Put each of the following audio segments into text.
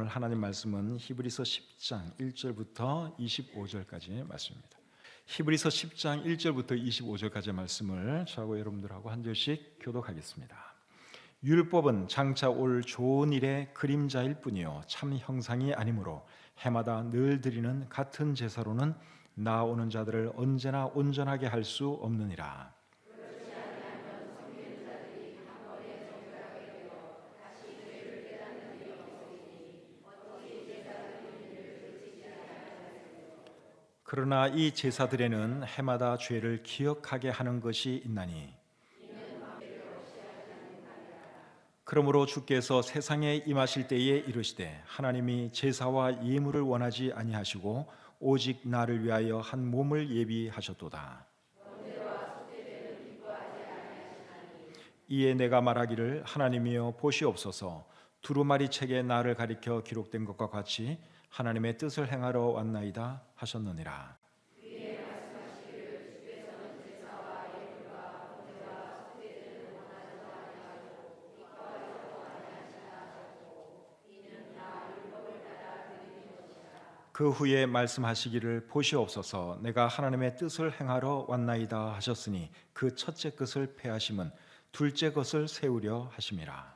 오늘 하나님 말씀은 히브리서 10장 1절부터 25절까지의 말씀입니다. 히브리서 10장 1절부터 25절까지의 말씀을 저하고 여러분들하고 한 절씩 교독하겠습니다. 율법은 장차 올 좋은 일의 그림자일 뿐이요 참 형상이 아니므로 해마다 늘 드리는 같은 제사로는 나아오는 자들을 언제나 온전하게 할 수 없느니라. 그러나 이 제사들에는 해마다 죄를 기억하게 하는 것이 있나니 그러므로 주께서 세상에 임하실 때에 이르시되 하나님이 제사와 예물을 원하지 아니하시고 오직 나를 위하여 한 몸을 예비하셨도다. 이에 내가 말하기를 하나님이여 보시옵소서 두루마리 책에 나를 가리켜 기록된 것과 같이 하나님의 뜻을 행하러 왔나이다 하셨느니라. 그 후에 말씀하시기를 보시옵소서 내가 하나님의 뜻을 행하러 왔나이다 하셨으니 그 첫째 것을 폐하심은 둘째 것을 세우려 하심이라.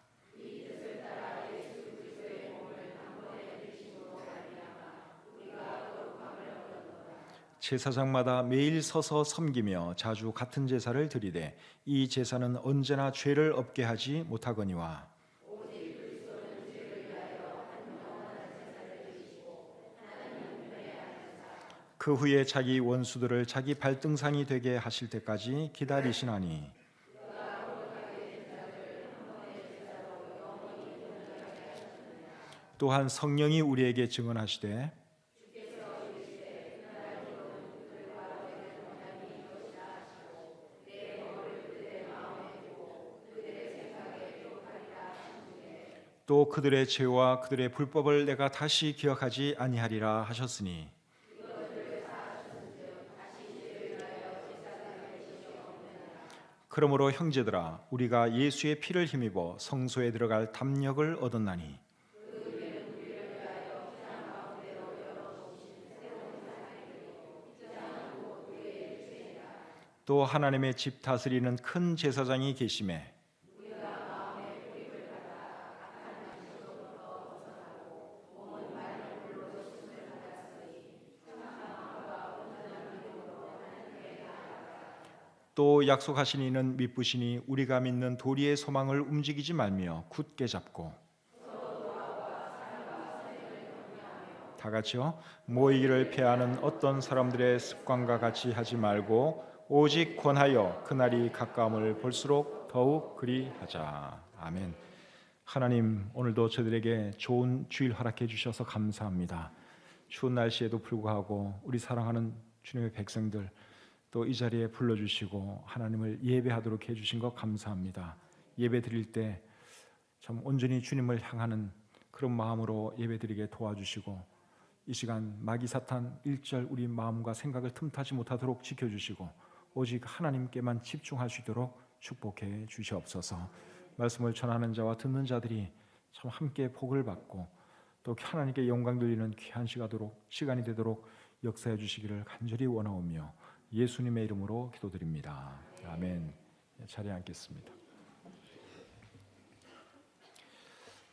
제사장마다 매일 서서 섬기며 자주 같은 제사를 드리되 이 제사는 언제나 죄를 없게 하지 못하거니와 그 후에 자기 원수들을 자기 발등상이 되게 하실 때까지 기다리시나니 또한 성령이 우리에게 증언하시되 또 그들의 죄와 그들의 불법을 내가 다시 기억하지 아니하리라 하셨으니 그러므로 형제들아 우리가 예수의 피를 힘입어 성소에 들어갈 담력을 얻었나니 또 하나님의 집 다스리는 큰 제사장이 계심에 또 약속하신 이는 미쁘시니 우리가 믿는 도리의 소망을 움직이지 말며 굳게 잡고 다 같이요 모이기를 피하는 어떤 사람들의 습관과 같이 하지 말고 오직 권하여 그날이 가까움을 볼수록 더욱 그리하자. 아멘. 하나님 오늘도 저들에게 좋은 주일 허락해 주셔서 감사합니다. 추운 날씨에도 불구하고 우리 사랑하는 주님의 백성들 또 이 자리에 불러주시고 하나님을 예배하도록 해주신 것 감사합니다. 예배 드릴 때 참 온전히 주님을 향하는 그런 마음으로 예배 드리게 도와주시고 이 시간 마귀 사탄 일절 우리 마음과 생각을 틈타지 못하도록 지켜주시고 오직 하나님께만 집중할 수 있도록 축복해 주시옵소서. 말씀을 전하는 자와 듣는 자들이 참 함께 복을 받고 또 하나님께 영광 돌리는 귀한 시간이 되도록 역사해 주시기를 간절히 원하오며 예수님의 이름으로 기도드립니다. 아멘. 자리에 앉겠습니다.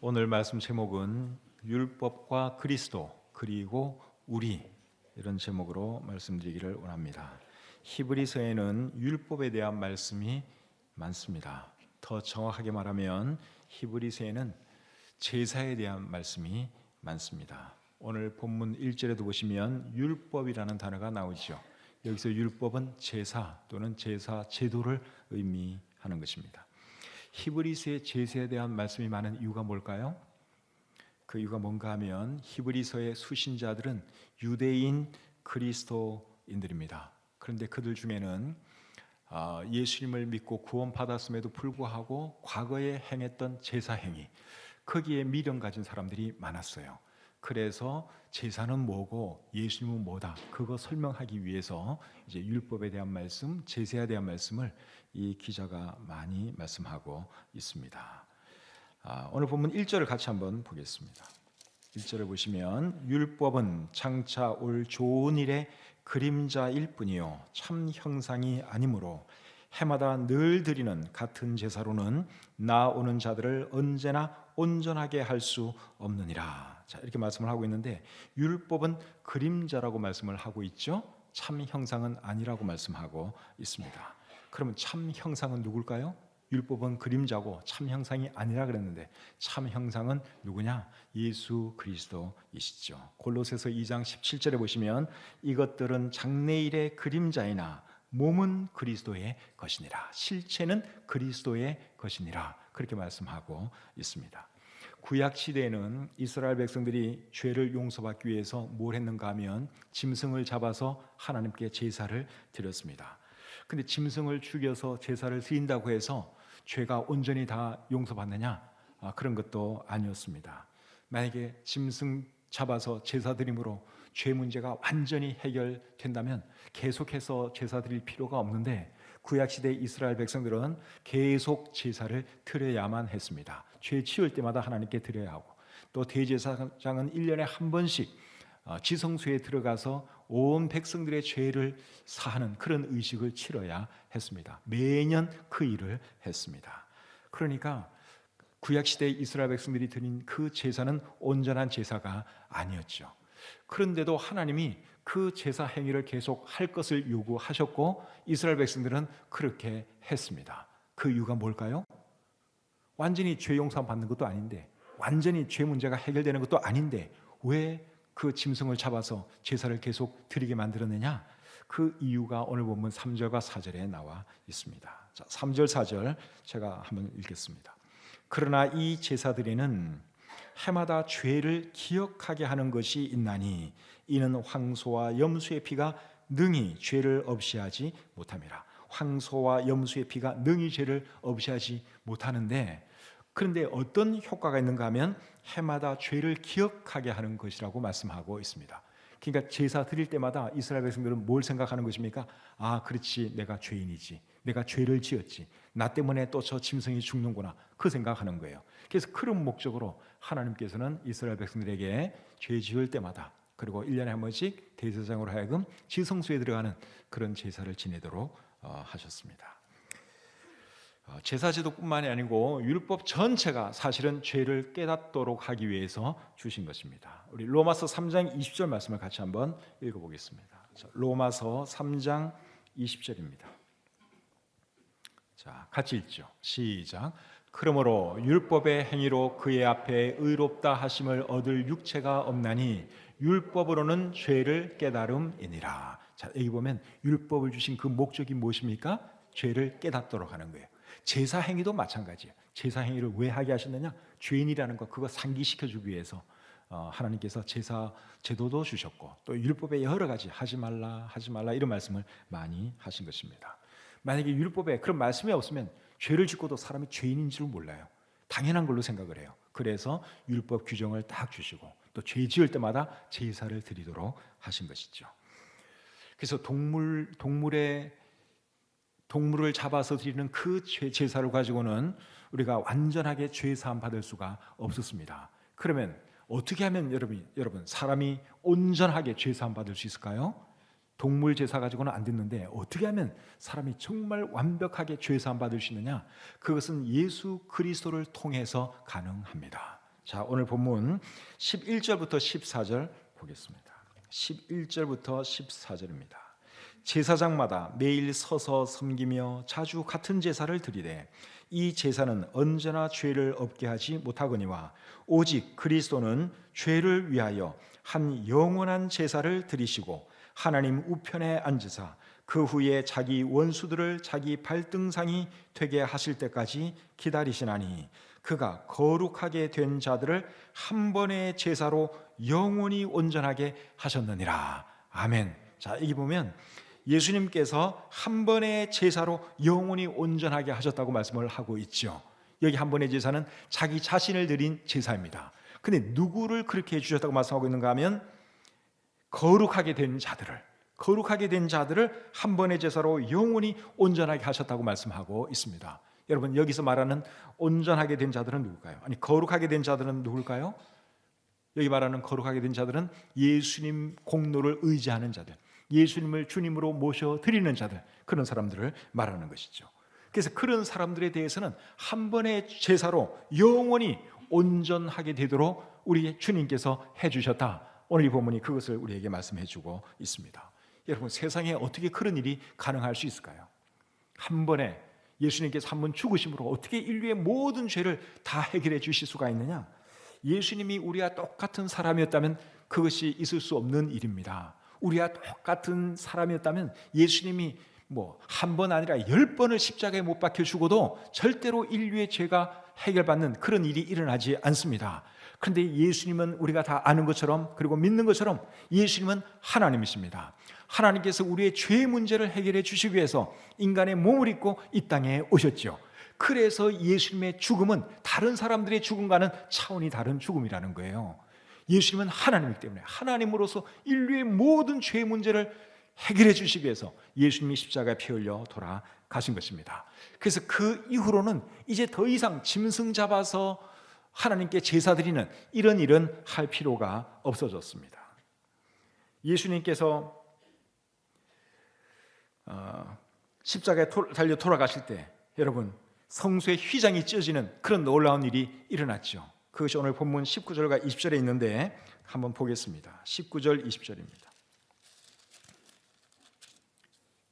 오늘 말씀 제목은 율법과 그리스도 그리고 우리 이런 제목으로 말씀드리기를 원합니다. 히브리서에는 율법에 대한 말씀이 많습니다. 더 정확하게 말하면 히브리서에는 제사에 대한 말씀이 많습니다. 오늘 본문 1절에도 보시면 율법이라는 단어가 나오죠. 여기서 율법은 제사 또는 제사 제도를 의미하는 것입니다. 히브리서의 제사에 대한 말씀이 많은 이유가 뭘까요? 그 이유가 뭔가 하면 히브리서의 수신자들은 유대인 그리스도인들입니다. 그런데 그들 중에는 예수님을 믿고 구원받았음에도 불구하고 과거에 행했던 제사 행위 거기에 미련 가진 사람들이 많았어요. 그래서 제사는 뭐고 예수님은 뭐다 그거 설명하기 위해서 이제 율법에 대한 말씀, 제사에 대한 말씀을 이 기자가 많이 말씀하고 있습니다. 오늘 본문 1절을 같이 한번 보겠습니다. 1절을 보시면 율법은 장차 올 좋은 일의 그림자일 뿐이요 참 형상이 아니므로 해마다 늘 드리는 같은 제사로는 나오는 자들을 언제나 온전하게 할 수 없느니라. 자, 이렇게 말씀을 하고 있는데 율법은 그림자라고 말씀을 하고 있죠. 참 형상은 아니라고 말씀하고 있습니다. 그러면 참 형상은 누굴까요? 율법은 그림자고 참 형상이 아니라 그랬는데 참 형상은 누구냐? 예수 그리스도이시죠. 골로새서 2장 17절에 보시면 이것들은 장래일의 그림자이나 몸은 그리스도의 것이니라. 실체는 그리스도의 것이니라. 그렇게 말씀하고 있습니다. 구약 시대에는 이스라엘 백성들이 죄를 용서받기 위해서 뭘 했는가 하면 짐승을 잡아서 하나님께 제사를 드렸습니다. 근데 짐승을 죽여서 제사를 드린다고 해서 죄가 온전히 다 용서받느냐? 그런 것도 아니었습니다. 만약에 짐승 잡아서 제사 드림으로 죄 문제가 완전히 해결된다면 계속해서 제사 드릴 필요가 없는데 구약시대 이스라엘 백성들은 계속 제사를 드려야만 했습니다. 죄 치울 때마다 하나님께 드려야 하고 또 대제사장은 1년에 한 번씩 지성소에 들어가서 온 백성들의 죄를 사하는 그런 의식을 치러야 했습니다. 매년 그 일을 했습니다. 그러니까 구약시대 이스라엘 백성들이 드린 그 제사는 온전한 제사가 아니었죠. 그런데도 하나님이 그 제사 행위를 계속 할 것을 요구하셨고 이스라엘 백성들은 그렇게 했습니다. 그 이유가 뭘까요? 완전히 죄 용서 받는 것도 아닌데 완전히 죄 문제가 해결되는 것도 아닌데 왜 그 짐승을 잡아서 제사를 계속 드리게 만들었느냐? 그 이유가 오늘 본문 3절과 4절에 나와 있습니다. 자, 3절 4절 제가 한번 읽겠습니다. 그러나 이 제사드리는 해마다 죄를 기억하게 하는 것이 있나니 이는 황소와 염소의 피가 능히 죄를 없이 하지 못함이라. 황소와 염소의 피가 능히 죄를 없이 하지 못하는데 그런데 어떤 효과가 있는가 하면 해마다 죄를 기억하게 하는 것이라고 말씀하고 있습니다. 그러니까 제사 드릴 때마다 이스라엘 백성들은 뭘 생각하는 것입니까? 아, 그렇지, 내가 죄인이지, 내가 죄를 지었지, 나 때문에 또 저 짐승이 죽는구나, 그 생각하는 거예요. 그래서 그런 목적으로 하나님께서는 이스라엘 백성들에게 죄 지을 때마다 그리고 1년에 한 번씩 대제사장으로 하여금 지성소에 들어가는 그런 제사를 지내도록 하셨습니다. 제사제도뿐만이 아니고 율법 전체가 사실은 죄를 깨닫도록 하기 위해서 주신 것입니다. 우리 로마서 3장 20절 말씀을 같이 한번 읽어보겠습니다. 로마서 3장 20절입니다. 자, 같이 읽죠. 시작. 그러므로 율법의 행위로 그의 앞에 의롭다 하심을 얻을 육체가 없나니 율법으로는 죄를 깨달음이니라. 자, 여기 보면 율법을 주신 그 목적이 무엇입니까? 죄를 깨닫도록 하는 거예요. 제사 행위도 마찬가지예요. 제사 행위를 왜 하게 하셨느냐? 죄인이라는 것 그거 상기시켜주기 위해서 하나님께서 제사 제도도 주셨고 또 율법에 여러 가지 하지 말라 이런 말씀을 많이 하신 것입니다. 만약에 율법에 그런 말씀이 없으면 죄를 짓고도 사람이 죄인인 줄 몰라요. 당연한 걸로 생각을 해요. 그래서 율법 규정을 딱 주시고 또 죄 지을 때마다 제사를 드리도록 하신 것이죠. 그래서 동물을 잡아서 드리는 그 제사를 가지고는 우리가 완전하게 죄 사함 받을 수가 없었습니다. 그러면 어떻게 하면 여러분 사람이 온전하게 죄 사함 받을 수 있을까요? 동물 제사 가지고는 안 됐는데 어떻게 하면 사람이 정말 완벽하게 죄 사함 받을 수 있느냐? 그것은 예수 그리스도를 통해서 가능합니다. 자, 오늘 본문 11절부터 14절 보겠습니다. 11절부터 14절입니다. 제사장마다 매일 서서 섬기며 자주 같은 제사를 드리되 이 제사는 언제나 죄를 없게 하지 못하거니와 오직 그리스도는 죄를 위하여 한 영원한 제사를 드리시고 하나님 우편에 앉으사 그 후에 자기 원수들을 자기 발등상이 되게 하실 때까지 기다리시나니 그가 거룩하게 된 자들을 한 번의 제사로 영원히 온전하게 하셨느니라. 아멘. 자, 여기 보면 예수님께서 한 번의 제사로 영원히 온전하게 하셨다고 말씀을 하고 있죠. 여기 한 번의 제사는 자기 자신을 드린 제사입니다. 근데 누구를 그렇게 해주셨다고 말씀하고 있는가 하면 거룩하게 된 자들을 한 번의 제사로 영원히 온전하게 하셨다고 말씀하고 있습니다. 여러분, 여기서 말하는 온전하게 된 자들은 누굴까요? 아니, 거룩하게 된 자들은 누굴까요? 여기 말하는 거룩하게 된 자들은 예수님 공로를 의지하는 자들, 예수님을 주님으로 모셔드리는 자들, 그런 사람들을 말하는 것이죠. 그래서 그런 사람들에 대해서는 한 번의 제사로 영원히 온전하게 되도록 우리 주님께서 해주셨다. 오늘 이 본문이 그것을 우리에게 말씀해 주고 있습니다. 여러분, 세상에 어떻게 그런 일이 가능할 수 있을까요? 한 번에 예수님께서 한 번 죽으심으로 어떻게 인류의 모든 죄를 다 해결해 주실 수가 있느냐? 예수님이 우리와 똑같은 사람이었다면 그것이 있을 수 없는 일입니다. 우리와 똑같은 사람이었다면 예수님이 한 번 아니라 10번을 십자가에 못 박혀 죽어도 절대로 인류의 죄가 해결받는 그런 일이 일어나지 않습니다. 그런데 예수님은 우리가 다 아는 것처럼, 그리고 믿는 것처럼 예수님은 하나님이십니다. 하나님께서 우리의 죄 문제를 해결해 주시기 위해서 인간의 몸을 입고 이 땅에 오셨죠. 그래서 예수님의 죽음은 다른 사람들의 죽음과는 차원이 다른 죽음이라는 거예요. 예수님은 하나님이기 때문에 하나님으로서 인류의 모든 죄 문제를 해결해 주시기 위해서 예수님이 십자가에 피 흘려 돌아가신 것입니다. 그래서 그 이후로는 이제 더 이상 짐승 잡아서 하나님께 제사 드리는 이런 일은 할 필요가 없어졌습니다. 예수님께서 십자가에 달려 돌아가실 때 여러분, 성소의 휘장이 찢어지는 그런 놀라운 일이 일어났죠. 그것이 오늘 본문 19절과 20절에 있는데 한번 보겠습니다. 19절 20절입니다.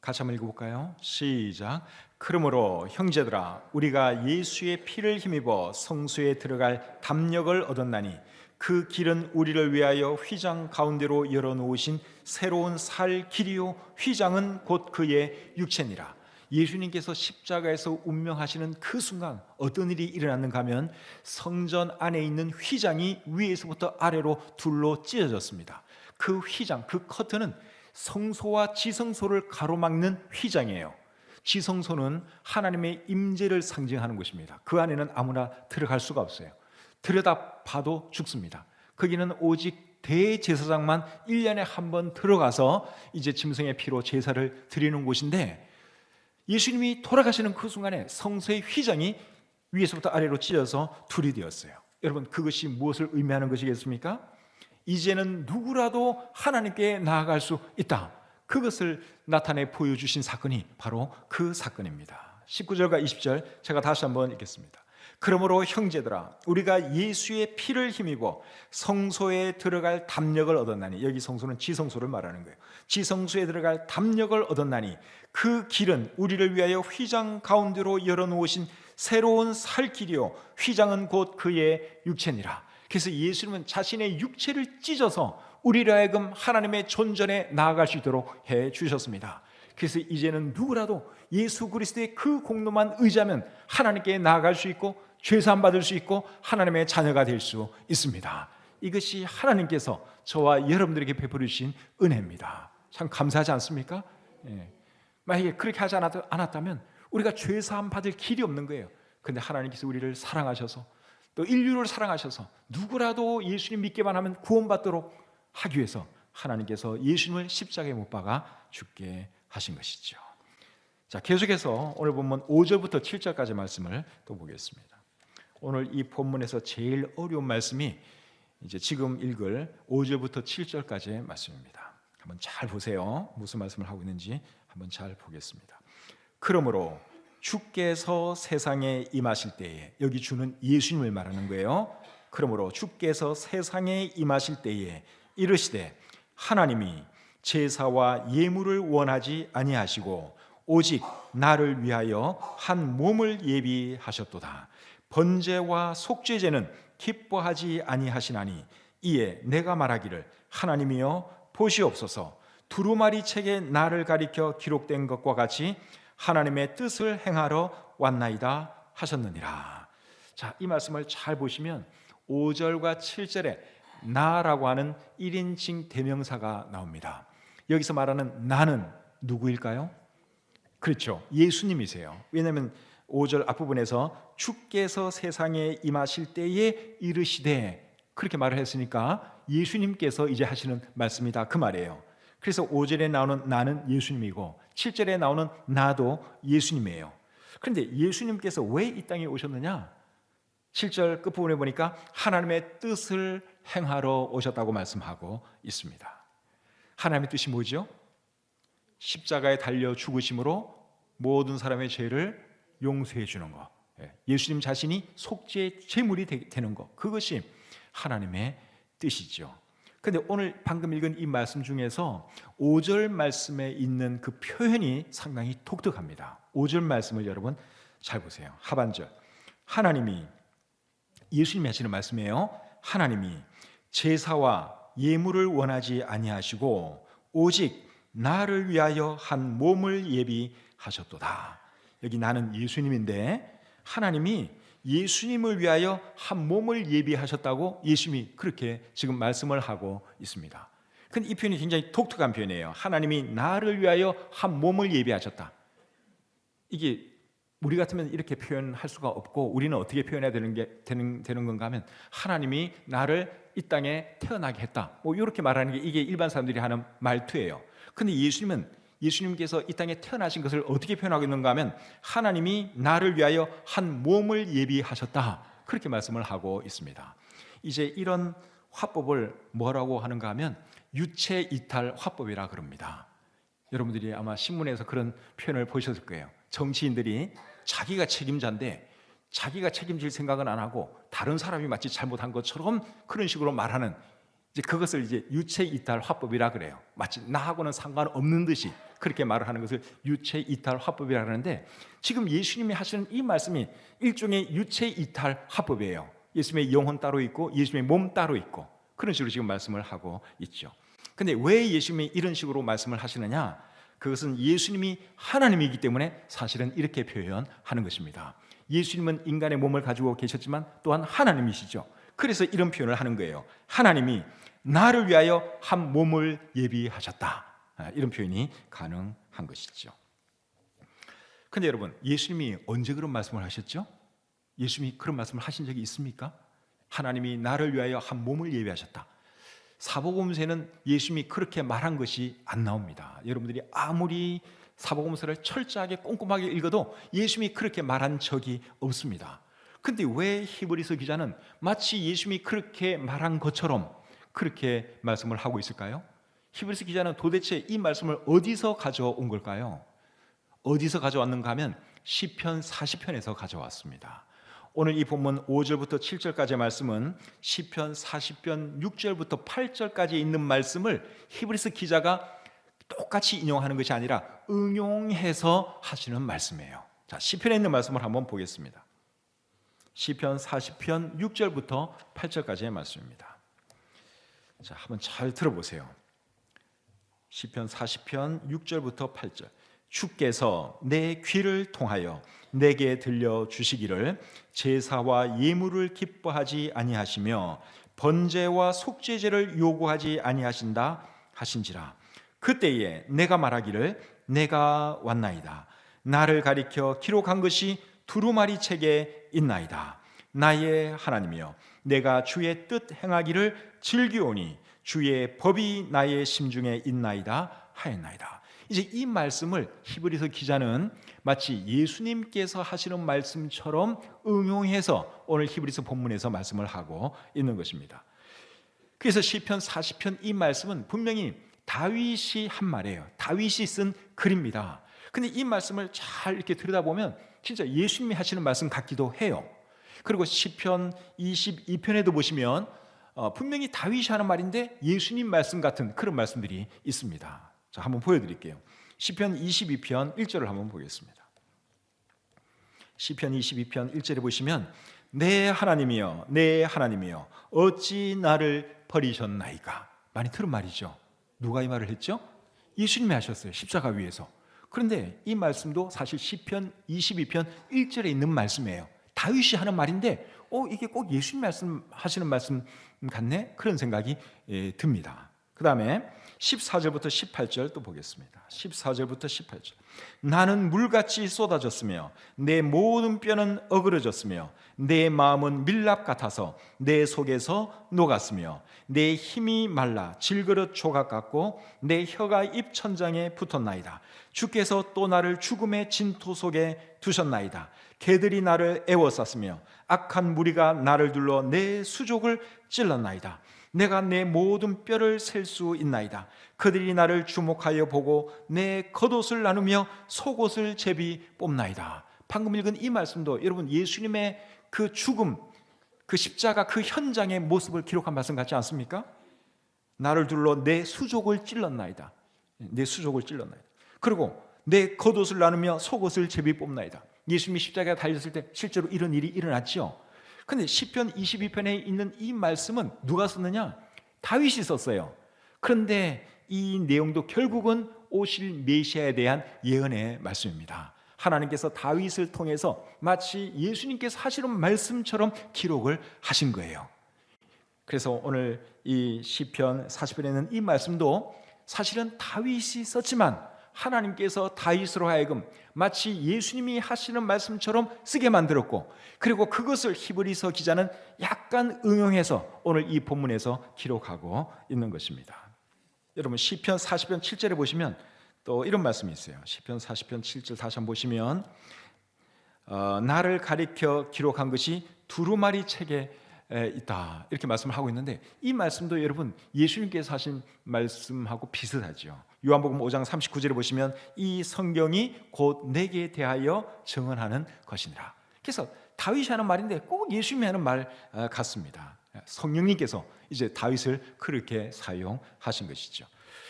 같이 한번 읽어볼까요? 시작. 그러므로 형제들아, 우리가 예수의 피를 힘입어 성소에 들어갈 담력을 얻었나니 그 길은 우리를 위하여 휘장 가운데로 열어놓으신 새로운 살 길이요, 휘장은 곧 그의 육체니라. 예수님께서 십자가에서 운명하시는 그 순간 어떤 일이 일어났는가 하면 성전 안에 있는 휘장이 위에서부터 아래로 둘로 찢어졌습니다. 그 휘장, 그 커튼은 성소와 지성소를 가로막는 휘장이에요. 지성소는 하나님의 임재를 상징하는 곳입니다. 그 안에는 아무나 들어갈 수가 없어요. 들여다봐도 죽습니다. 거기는 오직 대제사장만 1년에 한 번 들어가서 이제 짐승의 피로 제사를 드리는 곳인데, 예수님이 돌아가시는 그 순간에 성소의 휘장이 위에서부터 아래로 찢어서 둘이 되었어요. 여러분, 그것이 무엇을 의미하는 것이겠습니까? 이제는 누구라도 하나님께 나아갈 수 있다. 그것을 나타내 보여주신 사건이 바로 그 사건입니다. 19절과 20절 제가 다시 한번 읽겠습니다. 그러므로 형제들아, 우리가 예수의 피를 힘입어 성소에 들어갈 담력을 얻었나니, 여기 성소는 지성소를 말하는 거예요. 지성소에 들어갈 담력을 얻었나니 그 길은 우리를 위하여 휘장 가운데로 열어놓으신 새로운 살 길이요, 휘장은 곧 그의 육체니라. 그래서 예수님은 자신의 육체를 찢어서 우리로 하여금 하나님의 존전에 나아갈 수 있도록 해 주셨습니다. 그래서 이제는 누구라도 예수 그리스도의 그 공로만 의지하면 하나님께 나아갈 수 있고 죄사함 받을 수 있고 하나님의 자녀가 될 수 있습니다. 이것이 하나님께서 저와 여러분들에게 베풀어 주신 은혜입니다. 참 감사하지 않습니까? 만약에 그렇게 하지 않았다면 우리가 죄사함 받을 길이 없는 거예요. 그런데 하나님께서 우리를 사랑하셔서 또 인류를 사랑하셔서 누구라도 예수님 믿기만 하면 구원받도록 하기 위해서 하나님께서 예수님을 십자가에 못 박아 죽게 하신 것이죠. 자, 계속해서 오늘 본문 5절부터 7절까지 말씀을 또 보겠습니다. 오늘 이 본문에서 제일 어려운 말씀이 이제 지금 읽을 5절부터 7절까지의 말씀입니다. 한번 잘 보세요. 무슨 말씀을 하고 있는지 한번 잘 보겠습니다. 그러므로 주께서 세상에 임하실 때에, 여기 주는 예수님을 말하는 거예요. 그러므로 주께서 세상에 임하실 때에 이르시되 하나님이 제사와 예물을 원하지 아니하시고 오직 나를 위하여 한 몸을 예비하셨도다. 번제와 속죄제는 기뻐하지 아니하시나니 이에 내가 말하기를 하나님이여 보시옵소서, 두루마리 책에 나를 가리켜 기록된 것과 같이 하나님의 뜻을 행하러 왔나이다 하셨느니라. 자, 이 말씀을 잘 보시면 5절과 7절에 나라고 하는 1인칭 대명사가 나옵니다. 여기서 말하는 나는 누구일까요? 그렇죠, 예수님이세요. 왜냐하면 5절 앞부분에서 주께서 세상에 임하실 때에 이르시되 그렇게 말을 했으니까 예수님께서 이제 하시는 말씀이다, 그 말이에요. 그래서 5절에 나오는 나는 예수님이고 7절에 나오는 나도 예수님이에요. 그런데 예수님께서 왜 이 땅에 오셨느냐? 7절 끝부분에 보니까 하나님의 뜻을 행하러 오셨다고 말씀하고 있습니다. 하나님의 뜻이 뭐죠? 십자가에 달려 죽으심으로 모든 사람의 죄를 용서해 주는 것, 예수님 자신이 속죄의 제물이 되는 것, 그것이 하나님의 뜻이죠. 그런데 오늘 방금 읽은 이 말씀 중에서 5절 말씀에 있는 그 표현이 상당히 독특합니다. 5절 말씀을 여러분 잘 보세요. 하반절, 하나님이, 예수님이 하시는 말씀이에요. 하나님이 제사와 예물을 원하지 아니하시고 오직 나를 위하여 한 몸을 예비하셨도다. 여기 나는 예수님인데 하나님이 예수님을 위하여 한 몸을 예비하셨다고 예수님이 그렇게 지금 말씀을 하고 있습니다. 근데 이 표현이 굉장히 독특한 표현이에요. 하나님이 나를 위하여 한 몸을 예비하셨다. 이게 우리 같으면 이렇게 표현할 수가 없고, 우리는 어떻게 표현해야 되는 건가 하면 하나님이 나를 이 땅에 태어나게 했다, 뭐 이렇게 말하는 게 이게 일반 사람들이 하는 말투예요. 근데 예수님께서 이 땅에 태어나신 것을 어떻게 표현하고 있는가 하면 하나님이 나를 위하여 한 몸을 예비하셨다, 그렇게 말씀을 하고 있습니다. 이제 이런 화법을 뭐라고 하는가 하면 유체 이탈 화법이라 그럽니다. 여러분들이 아마 신문에서 그런 표현을 보셨을 거예요. 정치인들이 자기가 책임자인데 자기가 책임질 생각은 안 하고 다른 사람이 마치 잘못한 것처럼 그런 식으로 말하는, 이제 그것을 이제 유체 이탈 화법이라 그래요. 마치 나하고는 상관없는 듯이 그렇게 말을 하는 것을 유체 이탈 화법이라 그러는데, 지금 예수님이 하시는 이 말씀이 일종의 유체 이탈 화법이에요. 예수님의 영혼 따로 있고 예수님의 몸 따로 있고 그런 식으로 지금 말씀을 하고 있죠. 근데 왜 예수님이 이런 식으로 말씀을 하시느냐? 그것은 예수님이 하나님이기 때문에 사실은 이렇게 표현하는 것입니다. 예수님은 인간의 몸을 가지고 계셨지만 또한 하나님이시죠. 그래서 이런 표현을 하는 거예요. 하나님이 나를 위하여 한 몸을 예비하셨다, 이런 표현이 가능한 것이죠. 그런데 여러분, 예수님이 언제 그런 말씀을 하셨죠? 예수님이 그런 말씀을 하신 적이 있습니까? 하나님이 나를 위하여 한 몸을 예비하셨다. 사복음서에는 예수님이 그렇게 말한 것이 안 나옵니다. 여러분들이 아무리 사복음서를 철저하게 꼼꼼하게 읽어도 예수님이 그렇게 말한 적이 없습니다. 그런데 왜 히브리서 기자는 마치 예수님이 그렇게 말한 것처럼 그렇게 말씀을 하고 있을까요? 히브리서 기자는 도대체 이 말씀을 어디서 가져온 걸까요? 어디서 가져왔는가 하면 시편 40편에서 가져왔습니다. 오늘 이 본문 5절부터 7절까지의 말씀은 시편 40편 6절부터 8절까지 있는 말씀을 히브리서 기자가 똑같이 인용하는 것이 아니라 응용해서 하시는 말씀이에요. 자, 시편에 있는 말씀을 한번 보겠습니다. 시편 40편 6절부터 8절까지의 말씀입니다. 자, 한번 잘 들어보세요. 시편 40편 6절부터 8절. 주께서 내 귀를 통하여 내게 들려 주시기를 제사와 예물을 기뻐하지 아니하시며 번제와 속죄제를 요구하지 아니하신다 하신지라. 그때에 내가 말하기를 내가 왔나이다. 나를 가리켜 기록한 것이 두루마리 책에 있나이다. 나의 하나님이여, 내가 주의 뜻 행하기를 즐기오니 주의 법이 나의 심중에 있나이다 하였나이다. 이제 이 말씀을 히브리서 기자는 마치 예수님께서 하시는 말씀처럼 응용해서 오늘 히브리서 본문에서 말씀을 하고 있는 것입니다. 그래서 시편 40편 이 말씀은 분명히 다윗이 한 말이에요. 다윗이 쓴 글입니다. 근데 이 말씀을 잘 이렇게 들여다보면 진짜 예수님이 하시는 말씀 같기도 해요. 그리고 시편 22편에도 보시면 분명히 다윗이 하는 말인데 예수님 말씀 같은 그런 말씀들이 있습니다. 자, 한번 보여드릴게요. 시편 22편 1절을 한번 보겠습니다. 시편 22편 1절에 보시면 내 하나님이여, 내 하나님이여, 어찌 나를 버리셨나이까. 많이 들은 말이죠. 누가 이 말을 했죠? 예수님이 하셨어요. 십자가 위에서. 그런데 이 말씀도 사실 시편 22편 1절에 있는 말씀이에요. 다윗이 하는 말인데 이게 꼭 예수님 말씀하시는 말씀 같네? 그런 생각이 듭니다. 그 다음에 14절부터 18절 또 보겠습니다. 14절부터 18절. 나는 물같이 쏟아졌으며 내 모든 뼈는 어그러졌으며 내 마음은 밀랍 같아서 내 속에서 녹았으며 내 힘이 말라 질그릇 조각 같고 내 혀가 입천장에 붙었나이다. 주께서 또 나를 죽음의 진토 속에 두셨나이다. 개들이 나를 애워쌌으며 악한 무리가 나를 둘러 내 수족을 찔렀나이다. 내가 내 모든 뼈를 셀 수 있나이다. 그들이 나를 주목하여 보고 내 겉옷을 나누며 속옷을 제비 뽑나이다. 방금 읽은 이 말씀도 여러분 예수님의 그 죽음, 그 십자가 그 현장의 모습을 기록한 말씀 같지 않습니까? 나를 둘러 내 수족을 찔렀나이다. 내 수족을 찔렀나이다. 그리고 내 겉옷을 나누며 속옷을 제비 뽑나이다. 예수님이 십자가에 달렸을 때 실제로 이런 일이 일어났죠. 근데 시편 22편에 있는 이 말씀은 누가 썼느냐? 다윗이 썼어요. 그런데 이 내용도 결국은 오실 메시아에 대한 예언의 말씀입니다. 하나님께서 다윗을 통해서 마치 예수님께서 하시는 말씀처럼 기록을 하신 거예요. 그래서 오늘 이 시편 40편에 있는 이 말씀도 사실은 다윗이 썼지만 하나님께서 다윗으로 하여금 마치 예수님이 하시는 말씀처럼 쓰게 만들었고, 그리고 그것을 히브리서 기자는 약간 응용해서 오늘 이 본문에서 기록하고 있는 것입니다. 여러분 시편 40편 7절에 보시면 또 이런 말씀이 있어요. 시편 40편 7절 다시 한번 보시면 나를 가리켜 기록한 것이 두루마리 책에 있다, 이렇게 말씀을 하고 있는데, 이 말씀도 여러분 예수님께서 하신 말씀하고 비슷하죠. 요한복음 5장 39절에 보시면 이 성경이 곧 내게 대하여 증언하는 것이니라. 그래서 다윗이 하는 말인데 꼭 예수님이 하는 말 같습니다. 성령님께서 이제 다윗을 그렇게 사용하신 것이죠.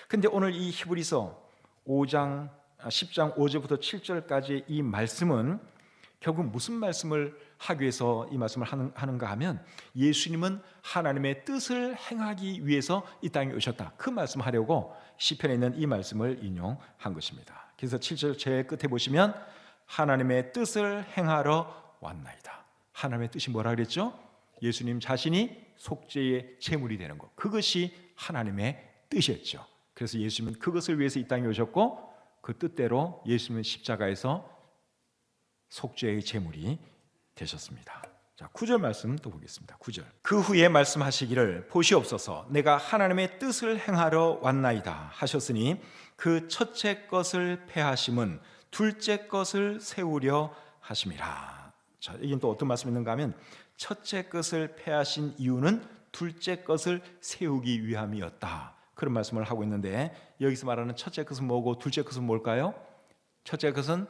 근데 오늘 이 히브리서 5장 10장 5절부터 7절까지 이 말씀은 결국 무슨 말씀을 하기 위해서 이 말씀을 하는가 하면, 예수님은 하나님의 뜻을 행하기 위해서 이 땅에 오셨다, 그 말씀을 하려고 시편에 있는 이 말씀을 인용한 것입니다. 그래서 7절 제일 끝에 보시면 하나님의 뜻을 행하러 왔나이다. 하나님의 뜻이 뭐라 그랬죠? 예수님 자신이 속죄의 제물이 되는 것, 그것이 하나님의 뜻이었죠. 그래서 예수님은 그것을 위해서 이 땅에 오셨고, 그 뜻대로 예수님은 십자가에서 속죄의 제물이 되셨습니다. 자, 9절 말씀 또 보겠습니다. 9절. 그 후에 말씀하시기를 보시옵소서 내가 하나님의 뜻을 행하러 왔나이다 하셨으니 그 첫째 것을 폐하심은 둘째 것을 세우려 하심이라. 자, 이게 또 어떤 말씀이 있는가 하면, 첫째 것을 폐하신 이유는 둘째 것을 세우기 위함이었다, 그런 말씀을 하고 있는데, 여기서 말하는 첫째 것은 뭐고 둘째 것은 뭘까요? 첫째 것은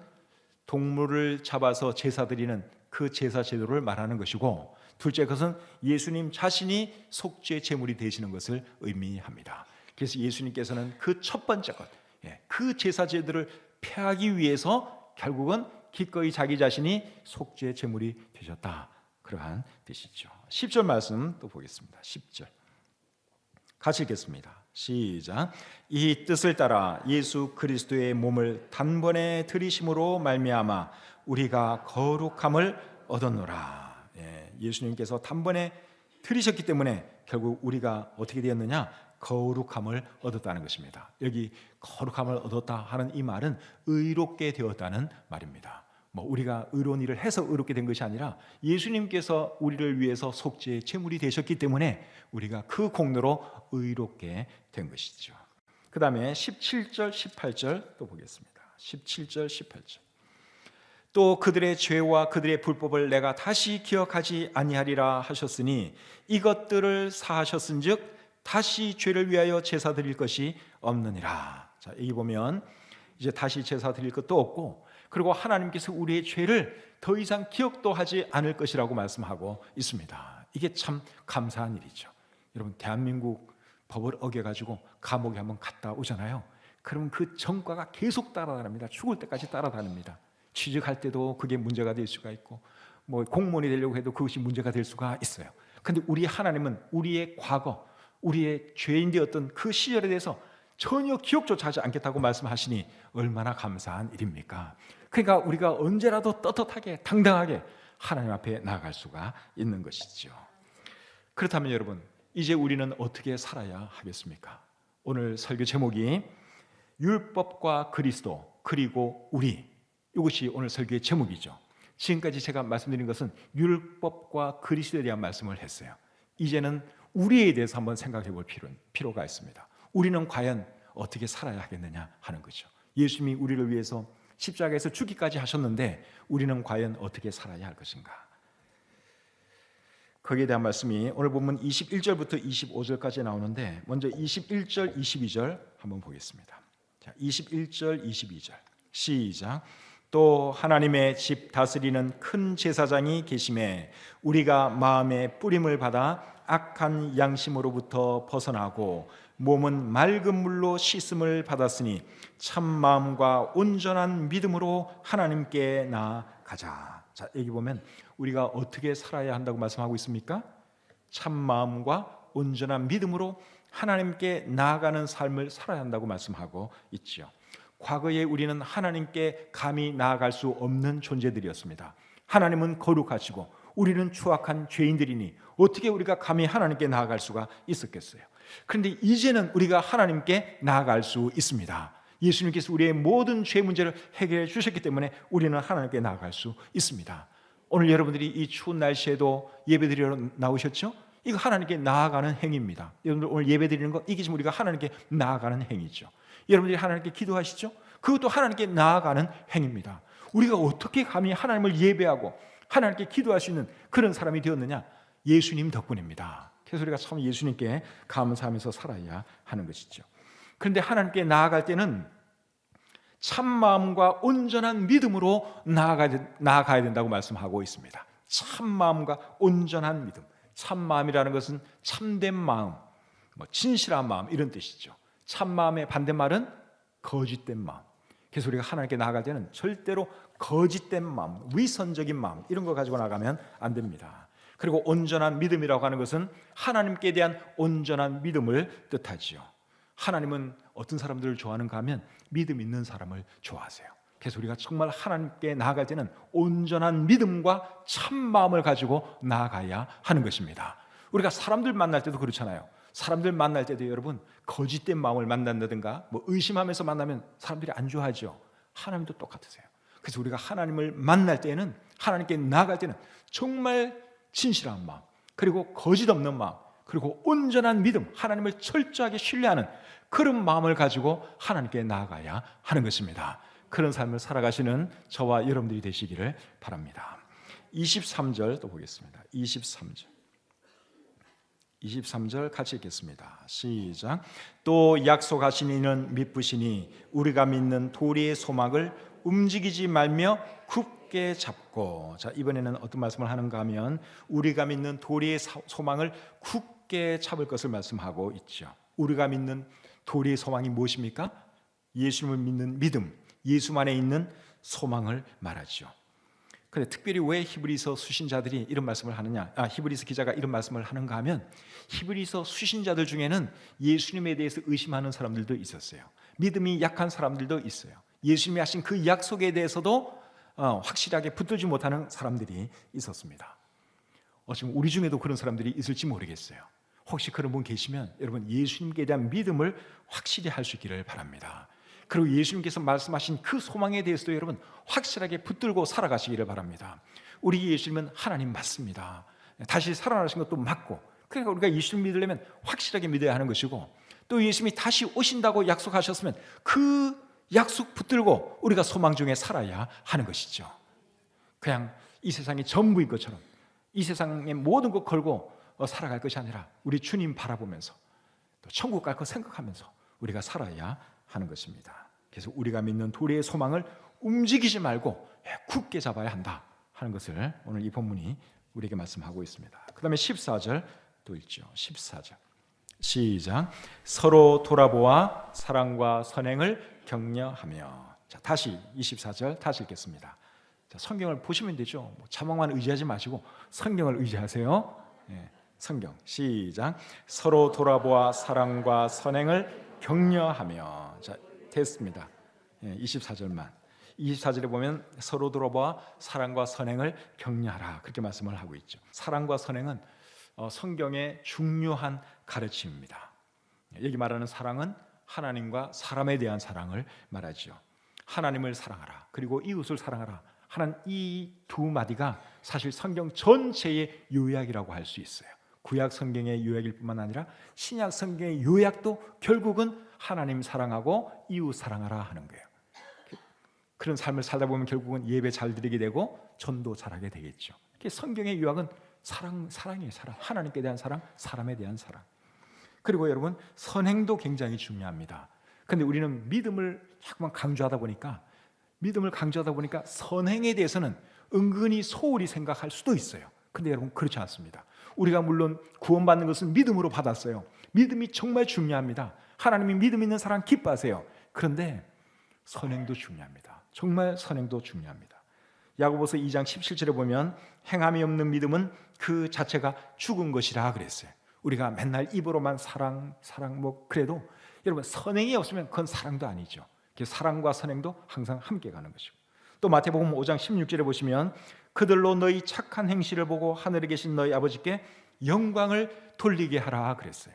동물을 잡아서 제사 드리는 그 제사 제도를 말하는 것이고, 둘째 것은 예수님 자신이 속죄 제물이 되시는 것을 의미합니다. 그래서 예수님께서는 그 첫 번째 것, 그 제사 제도를 폐하기 위해서 결국은 기꺼이 자기 자신이 속죄 제물이 되셨다, 그러한 뜻이죠. 10절 말씀 또 보겠습니다. 10절 같이 읽겠습니다. 시작. 이 뜻을 따라 예수 그리스도의 몸을 단번에 들이심으로 말미암아 우리가 거룩함을 얻었노라. 예수님께서 단번에 들이셨기 때문에 결국 우리가 어떻게 되었느냐? 거룩함을 얻었다는 것입니다. 여기 거룩함을 얻었다 하는 이 말은 의롭게 되었다는 말입니다. 우리가 의로운 일을 해서 의롭게 된 것이 아니라 예수님께서 우리를 위해서 속죄의 제물이 되셨기 때문에 우리가 그 공로로 의롭게 된 것이죠. 그 다음에 17절 18절 또 보겠습니다. 17절 18절. 또 그들의 죄와 그들의 불법을 내가 다시 기억하지 아니하리라 하셨으니 이것들을 사하셨은즉 다시 죄를 위하여 제사 드릴 것이 없느니라. 자, 여기 보면 이제 다시 제사 드릴 것도 없고, 그리고 하나님께서 우리의 죄를 더 이상 기억도 하지 않을 것이라고 말씀하고 있습니다. 이게 참 감사한 일이죠. 여러분 대한민국 법을 어겨가지고 감옥에 한번 갔다 오잖아요. 그러면 그 전과가 계속 따라다닙니다. 죽을 때까지 따라다닙니다. 취직할 때도 그게 문제가 될 수가 있고, 공무원이 되려고 해도 그것이 문제가 될 수가 있어요. 그런데 우리 하나님은 우리의 과거, 우리의 죄인 되었던 그 시절에 대해서 전혀 기억조차 하지 않겠다고 말씀하시니 얼마나 감사한 일입니까? 그러니까 우리가 언제라도 떳떳하게 당당하게 하나님 앞에 나아갈 수가 있는 것이죠. 그렇다면 여러분, 이제 우리는 어떻게 살아야 하겠습니까? 오늘 설교 제목이 율법과 그리스도 그리고 우리, 이것이 오늘 설교의 제목이죠. 지금까지 제가 말씀드린 것은 율법과 그리스도에 대한 말씀을 했어요. 이제는 우리에 대해서 한번 생각해 볼 필요가 있습니다. 우리는 과연 어떻게 살아야 하겠느냐 하는 거죠. 예수님이 우리를 위해서 십자가에서 죽기까지 하셨는데 우리는 과연 어떻게 살아야 할 것인가? 거기에 대한 말씀이 오늘 본문 21절부터 25절까지 나오는데 먼저 21절, 22절 한번 보겠습니다. 자, 21절, 22절 시작. 또 하나님의 집 다스리는 큰 제사장이 계심에 우리가 마음의 뿌림을 받아 악한 양심으로부터 벗어나고 몸은 맑은 물로 씻음을 받았으니 참 마음과 온전한 믿음으로 하나님께 나아가자. 자, 여기 보면 우리가 어떻게 살아야 한다고 말씀하고 있습니까? 참 마음과 온전한 믿음으로 하나님께 나아가는 삶을 살아야 한다고 말씀하고 있지요. 과거에 우리는 하나님께 감히 나아갈 수 없는 존재들이었습니다. 하나님은 거룩하시고 우리는 추악한 죄인들이니 어떻게 우리가 감히 하나님께 나아갈 수가 있었겠어요? 그런데 이제는 우리가 하나님께 나아갈 수 있습니다. 예수님께서 우리의 모든 죄 문제를 해결해 주셨기 때문에 우리는 하나님께 나아갈 수 있습니다. 오늘 여러분들이 이 추운 날씨에도 예배드리러 나오셨죠? 이거 하나님께 나아가는 행위입니다. 여러분들 오늘 예배드리는 거 이게 지금 우리가 하나님께 나아가는 행위죠. 여러분들이 하나님께 기도하시죠? 그것도 하나님께 나아가는 행위입니다. 우리가 어떻게 감히 하나님을 예배하고 하나님께 기도할 수 있는 그런 사람이 되었느냐? 예수님 덕분입니다. 그래서 우리가 참 예수님께 감사하면서 살아야 하는 것이죠. 그런데 하나님께 나아갈 때는 참 마음과 온전한 믿음으로 나아가야 된다고 말씀하고 있습니다. 참 마음과 온전한 믿음. 참 마음이라는 것은 참된 마음, 진실한 마음 이런 뜻이죠. 참 마음의 반대말은 거짓된 마음. 그래서 우리가 하나님께 나아갈 때는 절대로 거짓된 마음, 위선적인 마음 이런 거 가지고 나가면 안 됩니다. 그리고 온전한 믿음이라고 하는 것은 하나님께 대한 온전한 믿음을 뜻하지요. 하나님은 어떤 사람들을 좋아하는가 하면 믿음 있는 사람을 좋아하세요. 그래서 우리가 정말 하나님께 나아갈 때는 온전한 믿음과 참 마음을 가지고 나아가야 하는 것입니다. 우리가 사람들 만날 때도 그렇잖아요. 사람들 만날 때도 여러분 거짓된 마음을 만난다든가 의심하면서 만나면 사람들이 안 좋아하죠. 하나님도 똑같으세요. 그래서 우리가 하나님을 만날 때는 하나님께 나아갈 때는 정말 진실한 마음, 그리고 거짓 없는 마음, 그리고 온전한 믿음, 하나님을 철저하게 신뢰하는 그런 마음을 가지고 하나님께 나아가야 하는 것입니다. 그런 삶을 살아가시는 저와 여러분들이 되시기를 바랍니다. 23절 또 보겠습니다. 23절 같이 읽겠습니다. 시작. 또 약속하신 이는 믿으시니 우리가 믿는 도리의 소망을 움직이지 말며 굳게 잡고. 자, 이번에는 어떤 말씀을 하는가 하면 우리가 믿는 도리의 소망을 굳게 잡을 것을 말씀하고 있죠. 우리가 믿는 도리의 소망이 무엇입니까? 예수님을 믿는 믿음, 예수만에 있는 소망을 말하죠. 그런데 특별히 왜 히브리서 수신자들이 이런 말씀을 하느냐? 히브리서 기자가 이런 말씀을 하는가 하면 히브리서 수신자들 중에는 예수님에 대해서 의심하는 사람들도 있었어요. 믿음이 약한 사람들도 있어요. 예수님이 하신 그 약속에 대해서도 확실하게 붙들지 못하는 사람들이 있었습니다. 지금 우리 중에도 그런 사람들이 있을지 모르겠어요. 혹시 그런 분 계시면 여러분 예수님께 대한 믿음을 확실히 할 수 있기를 바랍니다. 그리고 예수님께서 말씀하신 그 소망에 대해서도 여러분 확실하게 붙들고 살아가시기를 바랍니다. 우리 예수님은 하나님 맞습니다. 다시 살아나신 것도 맞고, 그러니까 우리가 예수님 믿으려면 확실하게 믿어야 하는 것이고, 또 예수님이 다시 오신다고 약속하셨으면 그 약속 붙들고 우리가 소망 중에 살아야 하는 것이죠. 그냥 이 세상이 전부인 것처럼 이 세상의 모든 것 걸고 살아갈 것이 아니라 우리 주님 바라보면서 또 천국 갈 거 생각하면서 우리가 살아야 하는 것입니다. 그래서 우리가 믿는 도리의 소망을 움직이지 말고 굳게 잡아야 한다 하는 것을 오늘 이 본문이 우리에게 말씀하고 있습니다. 그 다음에 14절 또 읽죠. 14절 시작. 서로 돌아보아 사랑과 선행을 격려하며. 자, 다시 24절 다시 읽겠습니다. 자, 성경을 보시면 되죠. 자막만 의지하지 마시고 성경을 의지하세요. 성경 시작. 서로 돌아보아 사랑과 선행을 격려하며. 자, 됐습니다. 24절만. 24절에 보면 서로 돌아보아 사랑과 선행을 격려하라 그렇게 말씀을 하고 있죠. 사랑과 선행은 성경의 중요한 가르침입니다. 여기 말하는 사랑은 하나님과 사람에 대한 사랑을 말하죠. 하나님을 사랑하라 그리고 이웃을 사랑하라 하는 이 두 마디가 사실 성경 전체의 요약이라고 할 수 있어요. 구약 성경의 요약일 뿐만 아니라 신약 성경의 요약도 결국은 하나님 사랑하고 이웃 사랑하라 하는 거예요. 그런 삶을 살다 보면 결국은 예배 잘 드리게 되고 전도 잘하게 되겠죠. 성경의 요약은 사랑이에요. 사랑. 하나님께 대한 사랑, 사람에 대한 사랑. 그리고 여러분, 선행도 굉장히 중요합니다. 근데 우리는 믿음을 자꾸만 강조하다 보니까 선행에 대해서는 은근히 소홀히 생각할 수도 있어요. 근데 여러분, 그렇지 않습니다. 우리가 물론 구원받는 것은 믿음으로 받았어요. 믿음이 정말 중요합니다. 하나님이 믿음 있는 사람 기뻐하세요. 그런데 선행도 중요합니다. 정말 선행도 중요합니다. 야고보서 2장 17절에 보면 행함이 없는 믿음은 그 자체가 죽은 것이라 그랬어요. 우리가 맨날 입으로만 사랑 뭐 그래도 여러분, 선행이 없으면 그건 사랑도 아니죠. 사랑과 선행도 항상 함께 가는 것이고, 또 마태복음 5장 16절에 보시면 그들로 너희 착한 행실을 보고 하늘에 계신 너희 아버지께 영광을 돌리게 하라 그랬어요.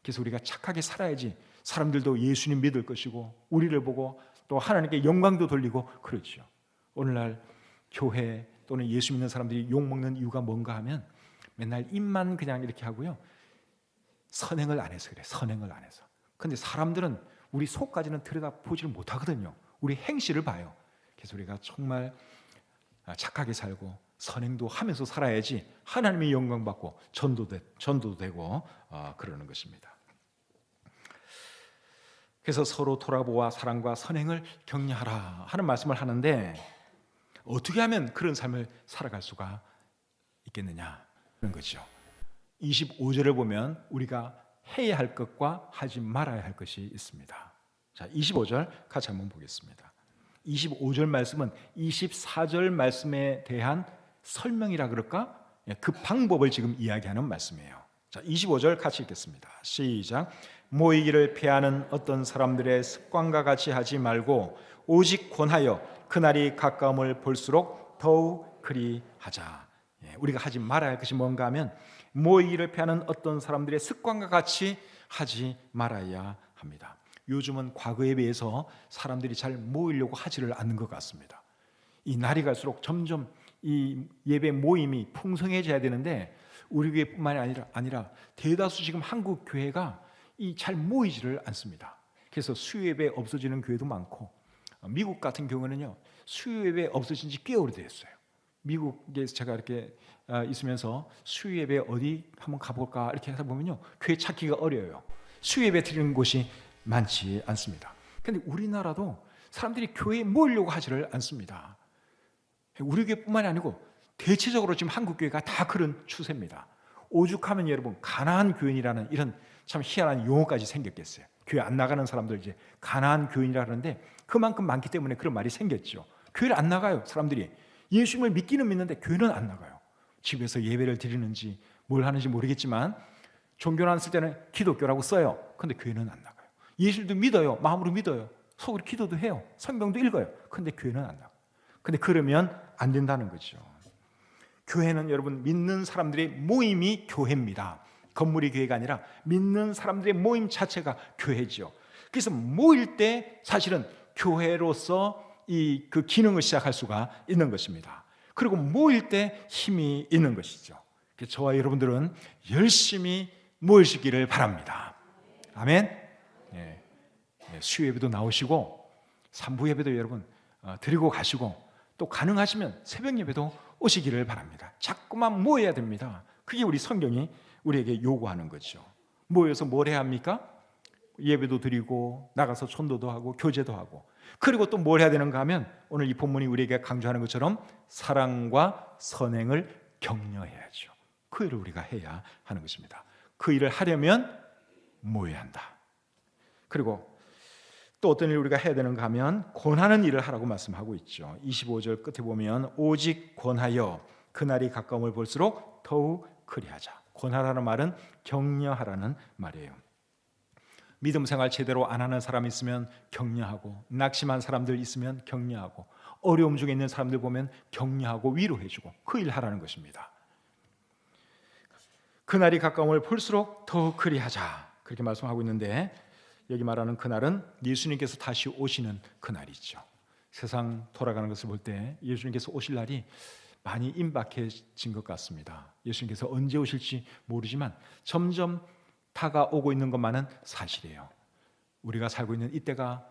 그래서 우리가 착하게 살아야지 사람들도 예수님 믿을 것이고 우리를 보고 또 하나님께 영광도 돌리고 그렇죠. 오늘날 교회 또는 예수 믿는 사람들이 욕먹는 이유가 뭔가 하면 맨날 입만 그냥 이렇게 하고요, 선행을 안 해서 그래. 선행을 안 해서. 근데 사람들은 우리 속까지는 들여다보지를 못하거든요. 우리 행실을 봐요. 그래서 우리가 정말 착하게 살고 선행도 하면서 살아야지 하나님의 영광 받고 전도도 되고 그러는 것입니다. 그래서 서로 돌아보아 사랑과 선행을 격려하라 하는 말씀을 하는데, 어떻게 하면 그런 삶을 살아갈 수가 있겠느냐 그런 거죠. 25절을 보면 우리가 해야 할 것과 하지 말아야 할 것이 있습니다. 자, 25절 같이 한번 보겠습니다. 25절 말씀은 24절 말씀에 대한 설명이라 그럴까? 그 방법을 지금 이야기하는 말씀이에요. 자, 25절 같이 읽겠습니다. 시작. 모이기를 피하는 어떤 사람들의 습관과 같이 하지 말고 오직 권하여 그날이 가까움을 볼수록 더욱 그리하자. 우리가 하지 말아야 할 것이 뭔가 하면 모이기를 피하는 어떤 사람들의 습관과 같이 하지 말아야 합니다. 요즘은 과거에 비해서 사람들이 잘 모이려고 하지를 않는 것 같습니다. 이 날이 갈수록 점점 이 예배 모임이 풍성해져야 되는데 우리 교회뿐만이 아니라 대다수 지금 한국 교회가 잘 모이지를 않습니다. 그래서 수요 예배 없어지는 교회도 많고, 미국 같은 경우는요 수요 예배 없어진 지 꽤 오래됐어요. 미국에서 제가 이렇게 있으면서 수요 예배 어디 한번 가볼까 이렇게 하다 보면요 교회 찾기가 어려워요. 수요 예배 드리는 곳이 많지 않습니다. 그런데 우리나라도 사람들이 교회에 모이려고 하지를 않습니다. 우리 교회뿐만이 아니고 대체적으로 지금 한국 교회가 다 그런 추세입니다. 오죽하면 여러분 가나안 교인이라는 이런 참 희한한 용어까지 생겼겠어요. 교회 안 나가는 사람들 이제 가나안 교인이라 그러는데 그만큼 많기 때문에 그런 말이 생겼죠. 교회를 안 나가요. 사람들이 예수님을 믿기는 믿는데 교회는 안 나가요. 집에서 예배를 드리는지 뭘 하는지 모르겠지만 종교는 안 쓸 때는 기독교라고 써요. 근데 교회는 안 나가요. 예수도 믿어요. 마음으로 믿어요. 속으로 기도도 해요. 성경도 읽어요. 근데 교회는 안 나가요. 근데 그러면 안 된다는 거죠. 교회는 여러분 믿는 사람들의 모임이 교회입니다. 건물이 교회가 아니라 믿는 사람들의 모임 자체가 교회죠. 그래서 모일 때 사실은 교회로서 그 기능을 시작할 수가 있는 것입니다. 그리고 모일 때 힘이 있는 것이죠. 그래서 저와 여러분들은 열심히 모이시기를 바랍니다. 아멘. 네. 수요 예배도 나오시고 3부 예배도 여러분 드리고 가시고, 또 가능하시면 새벽 예배도 오시기를 바랍니다. 자꾸만 모여야 됩니다. 그게 우리 성경이 우리에게 요구하는 거죠. 모여서 뭘 해야 합니까? 예배도 드리고 나가서 전도도 하고 교제도 하고, 그리고 또 뭘 해야 되는가 하면 오늘 이 본문이 우리에게 강조하는 것처럼 사랑과 선행을 격려해야죠. 그 일을 우리가 해야 하는 것입니다. 그 일을 하려면 모여야 한다. 그리고 또 어떤 일을 우리가 해야 되는가 하면 권하는 일을 하라고 말씀하고 있죠. 25절 끝에 보면 오직 권하여 그날이 가까움을 볼수록 더욱 그리하자. 권하라는 말은 격려하라는 말이에요. 믿음 생활 제대로 안 하는 사람 있으면 격려하고, 낙심한 사람들 있으면 격려하고, 어려움 중에 있는 사람들 보면 격려하고 위로해주고, 그 일 하라는 것입니다. 그날이 가까움을 볼수록 더욱 그리하자, 그렇게 말씀하고 있는데, 여기 말하는 그날은 예수님께서 다시 오시는 그날이죠. 세상 돌아가는 것을 볼 때 예수님께서 오실 날이 많이 임박해진 것 같습니다. 예수님께서 언제 오실지 모르지만 점점 다가오고 있는 것만은 사실이에요. 우리가 살고 있는 이때가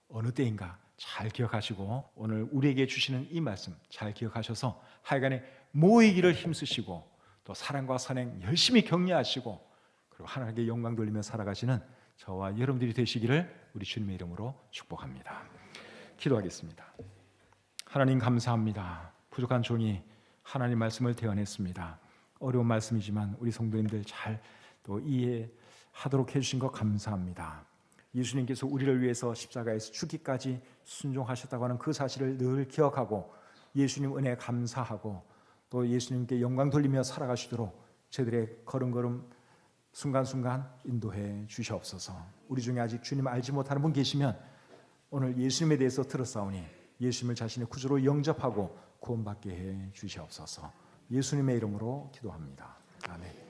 어느 때인가 잘 기억하시고, 오늘 우리에게 주시는 이 말씀 잘 기억하셔서 하여간에 모이기를 힘쓰시고, 또 사랑과 선행 열심히 격려하시고 그리고 하나님께 영광 돌리며 살아가시는 저와 여러분들이 되시기를 우리 주님의 이름으로 축복합니다. 기도하겠습니다. 하나님 감사합니다. 부족한 종이 하나님 말씀을 대언했습니다. 어려운 말씀이지만 우리 성도님들 잘 또 이해하도록 해주신 것 감사합니다. 예수님께서 우리를 위해서 십자가에서 죽기까지 순종하셨다고 하는 그 사실을 늘 기억하고 예수님 은혜에 감사하고 또 예수님께 영광 돌리며 살아가시도록 저희들의 걸음걸음 순간순간 인도해 주시옵소서. 우리 중에 아직 주님 알지 못하는 분 계시면 오늘 예수님에 대해서 들었사오니 예수님을 자신의 구주로 영접하고 구원받게 해 주시옵소서. 예수님의 이름으로 기도합니다. 아멘.